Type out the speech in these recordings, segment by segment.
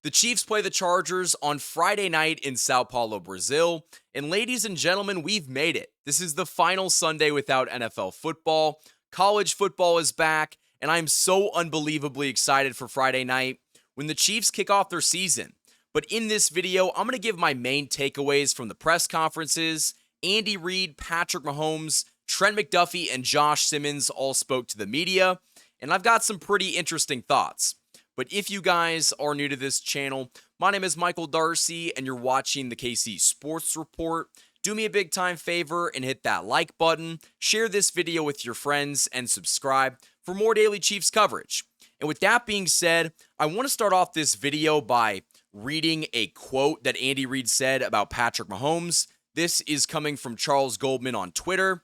The Chiefs play the Chargers on Friday night in Sao Paulo, Brazil. And ladies and gentlemen, we've made it. This is the final Sunday without NFL football. College football is back, and I'm so unbelievably excited for Friday night when the Chiefs kick off their season. But in this video, I'm going to give my main takeaways from the press conferences. Andy Reid, Patrick Mahomes, Trent McDuffie, and Josh Simmons all spoke to the media, and I've got some pretty interesting thoughts. But if you guys are new to this channel, my name is Michael Darcy, and you're watching the KC Sports Report. Do me a big time favor and hit that like button, share this video with your friends, and subscribe for more daily Chiefs coverage. And with that being said, I want to start off this video by reading a quote that Andy Reid said about Patrick Mahomes. This is coming from Charles Goldman on Twitter.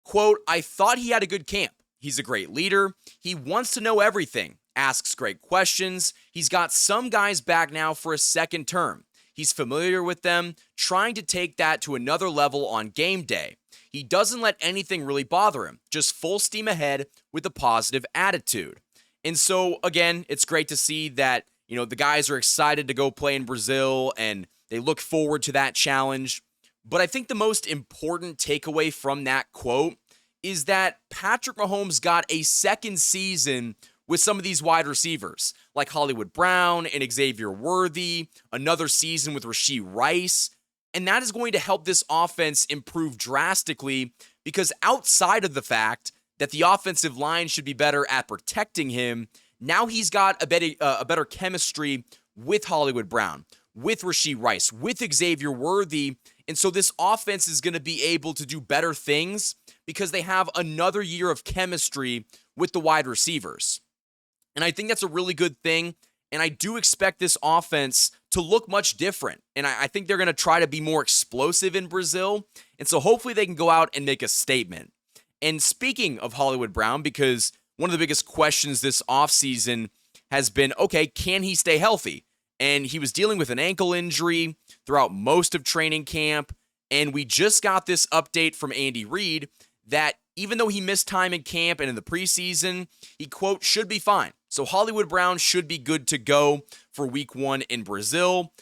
Quote, "I thought he had a good camp. He's a great leader. He wants to know everything, asks great questions. He's got some guys back now for a second term. He's familiar with them, trying to take that to another level on game day. He doesn't let anything really bother him, just full steam ahead with a positive attitude." And so, again, it's great to see that, the guys are excited to go play in Brazil and they look forward to that challenge. But I think the most important takeaway from that quote is that Patrick Mahomes got a second season with some of these wide receivers, like Hollywood Brown and Xavier Worthy, another season with Rashee Rice, and that is going to help this offense improve drastically because outside of the fact that the offensive line should be better at protecting him, now he's got a better chemistry with Hollywood Brown, with Rashee Rice, with Xavier Worthy, and so this offense is going to be able to do better things because they have another year of chemistry with the wide receivers. And I think that's a really good thing, and I do expect this offense to look much different, and I think they're going to try to be more explosive in Brazil, and so hopefully they can go out and make a statement. And speaking of Hollywood Brown, because one of the biggest questions this offseason has been, okay, can he stay healthy? And he was dealing with an ankle injury throughout most of training camp, and we just got this update from Andy Reid that even though he missed time in camp and in the preseason, he, quote, should be fine. So Hollywood Brown should be good to go for week 1 in Brazil.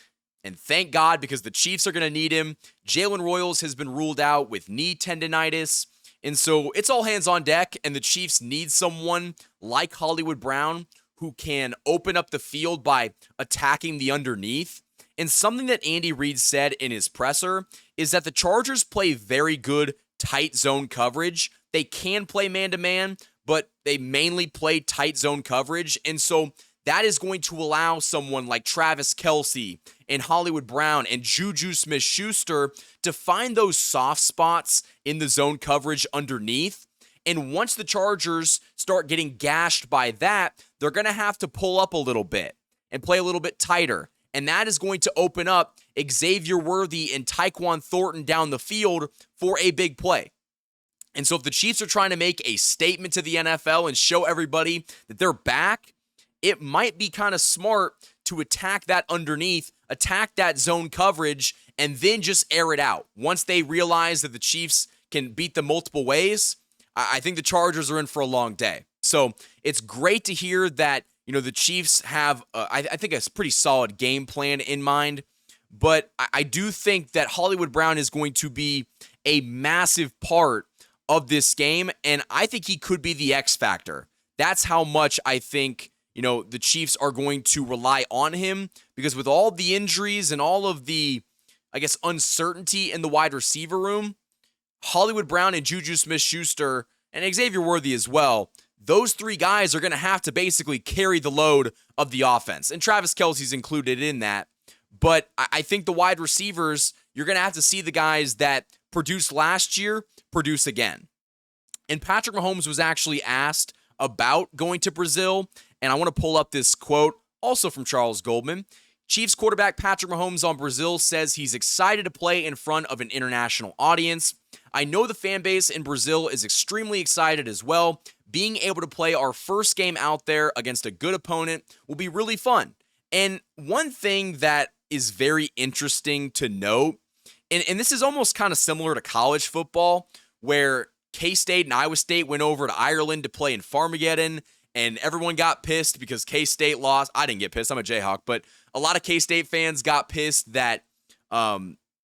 And thank God, because the Chiefs are going to need him. Jalen Royals has been ruled out with knee tendonitis. And so it's all hands on deck, and the Chiefs need someone like Hollywood Brown who can open up the field by attacking the underneath. And something that Andy Reid said in his presser is that the Chargers play very good tight zone coverage. They can play man-to-man, but they mainly play tight zone coverage. And so that is going to allow someone like Travis Kelce and Hollywood Brown and Juju Smith-Schuster to find those soft spots in the zone coverage underneath. And once the Chargers start getting gashed by that, they're going to have to pull up a little bit and play a little bit tighter. And that is going to open up Xavier Worthy and Tyquan Thornton down the field for a big play. And so if the Chiefs are trying to make a statement to the NFL and show everybody that they're back, it might be kind of smart to attack that underneath, attack that zone coverage, and then just air it out. Once they realize that the Chiefs can beat them multiple ways, I think the Chargers are in for a long day. So it's great to hear that, the Chiefs have, I think, a pretty solid game plan in mind. But I do think that Hollywood Brown is going to be a massive part of this game, and I think he could be the X factor. That's how much I think, the Chiefs are going to rely on him, because with all the injuries and all of the, uncertainty in the wide receiver room, Hollywood Brown and Juju Smith-Schuster and Xavier Worthy as well, those three guys are going to have to basically carry the load of the offense. And Travis Kelce's included in that. But I think the wide receivers, you're going to have to see the guys that produced last year produce again. And Patrick Mahomes was actually asked about going to Brazil, and I want to pull up this quote, also from Charles Goldman. Chiefs quarterback Patrick Mahomes on Brazil says he's excited to play in front of an international audience. I know the fan base in Brazil is extremely excited as well. Being able to play our first game out there against a good opponent will be really fun. And one thing that is very interesting to note, and this is almost kind of similar to college football, where K-State and Iowa State went over to Ireland to play in Farmageddon, and everyone got pissed because K-State lost. I didn't get pissed. I'm a Jayhawk, but a lot of K-State fans got pissed that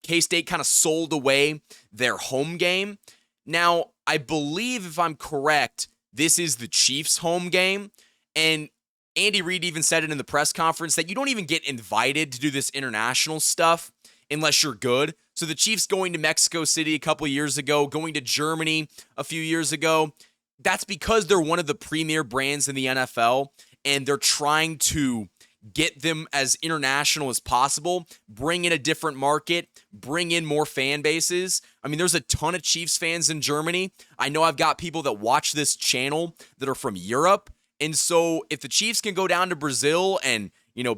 K-State kind of sold away their home game. Now, I believe, if I'm correct, this is the Chiefs' home game, and Andy Reid even said it in the press conference that you don't even get invited to do this international stuff unless you're good. So the Chiefs going to Mexico City a couple of years ago, going to Germany a few years ago, that's because they're one of the premier brands in the NFL, and they're trying to get them as international as possible, bring in a different market, bring in more fan bases. I mean, there's a ton of Chiefs fans in Germany. I know I've got people that watch this channel that are from Europe. And so if the Chiefs can go down to Brazil and,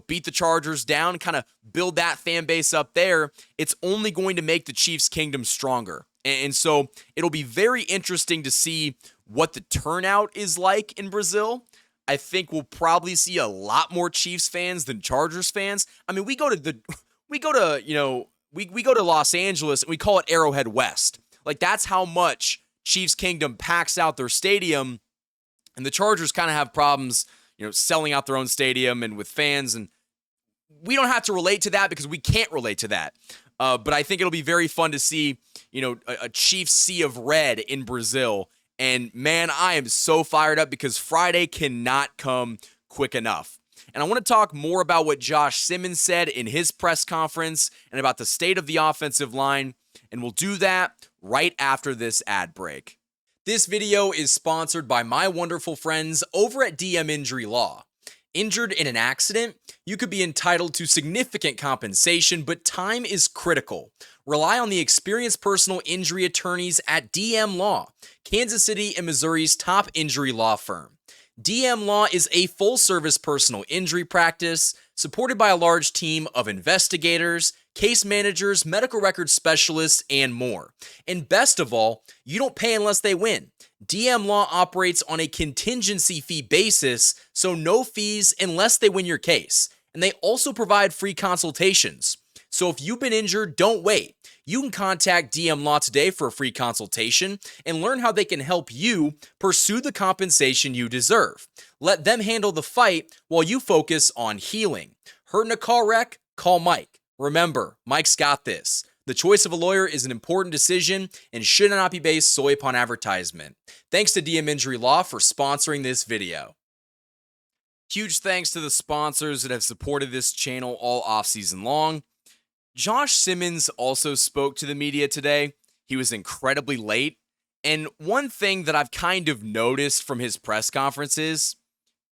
beat the Chargers down, kind of build that fan base up there, it's only going to make the Chiefs kingdom stronger. And so it'll be very interesting to see what the turnout is like in Brazil. I think we'll probably see a lot more Chiefs fans than Chargers fans. I mean, we go to Los Angeles and we call it Arrowhead West. Like, that's how much Chiefs Kingdom packs out their stadium, and the Chargers kind of have problems, selling out their own stadium and with fans, and we don't have to relate to that because we can't relate to that. But I think it'll be very fun to see, a Chiefs sea of red in Brazil. And man, I am so fired up because Friday cannot come quick enough. And I want to talk more about what Josh Simmons said in his press conference and about the state of the offensive line. And we'll do that right after this ad break. This video is sponsored by my wonderful friends over at DM Injury Law. Injured in an accident, you could be entitled to significant compensation, but time is critical. Rely on the experienced personal injury attorneys at DM Law, Kansas City and Missouri's top injury law firm. DM Law is a full-service personal injury practice supported by a large team of investigators, case managers, medical records specialists, and more. And best of all, you don't pay unless they win. DM Law operates on a contingency fee basis, so no fees unless they win your case. And they also provide free consultations. So if you've been injured, don't wait. You can contact DM Law today for a free consultation and learn how they can help you pursue the compensation you deserve. Let them handle the fight while you focus on healing. Hurt in a car wreck? Call Mike. Remember, Mike's got this. The choice of a lawyer is an important decision and should not be based solely upon advertisement. Thanks to DM Injury Law for sponsoring this video. Huge thanks to the sponsors that have supported this channel all offseason long. Josh Simmons also spoke to the media today. He was incredibly late. And one thing that I've kind of noticed from his press conferences,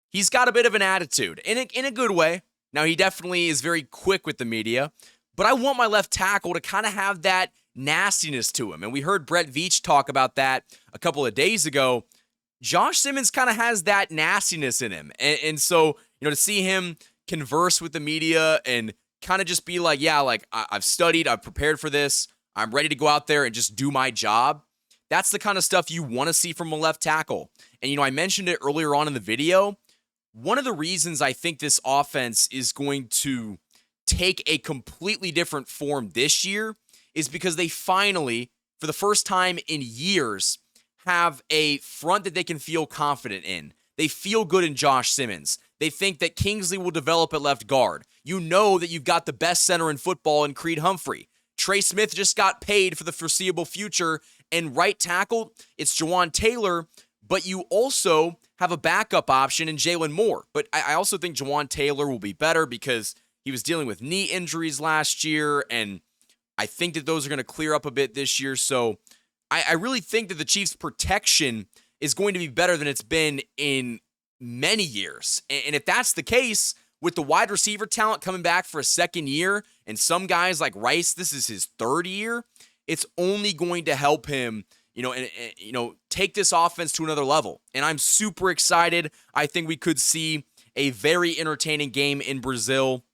he's got a bit of an attitude in a good way. Now, he definitely is very quick with the media, but I want my left tackle to kind of have that nastiness to him. And we heard Brett Veach talk about that a couple of days ago. Josh Simmons kind of has that nastiness in him. And so, to see him converse with the media and kind of just be like, yeah, like I've studied, I've prepared for this, I'm ready to go out there and just do my job. That's the kind of stuff you want to see from a left tackle. And, I mentioned it earlier on in the video. One of the reasons I think this offense is going to take a completely different form this year is because they finally, for the first time in years, have a front that they can feel confident in. They feel good in Josh Simmons. They think that Kingsley will develop at left guard. You know that you've got the best center in football in Creed Humphrey. Trey Smith just got paid for the foreseeable future. And right tackle, it's Jawan Taylor, but you also have a backup option in Jalen Moore. But I also think Jawan Taylor will be better because he was dealing with knee injuries last year, and I think that those are going to clear up a bit this year. So I really think that the Chiefs' protection is going to be better than it's been in many years. And if that's the case, with the wide receiver talent coming back for a second year, and some guys like Rice, this is his third year, it's only going to help him, take this offense to another level. And I'm super excited. I think we could see a very entertaining game in Brazil.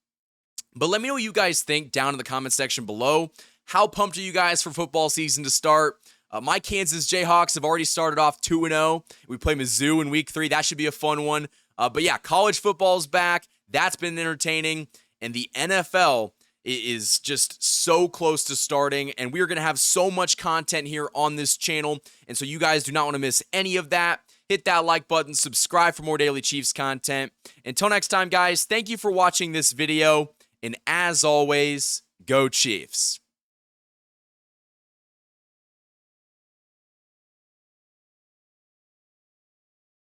But let me know what you guys think down in the comment section below. How pumped are you guys for football season to start? My Kansas Jayhawks have already started off 2-0. We play Mizzou in week 3. That should be a fun one. But yeah, college football's back. That's been entertaining. And the NFL is just so close to starting. And we are going to have so much content here on this channel. And so you guys do not want to miss any of that. hit that like button, subscribe for more daily Chiefs content. Until next time, guys, thank you for watching this video, and as always, go Chiefs.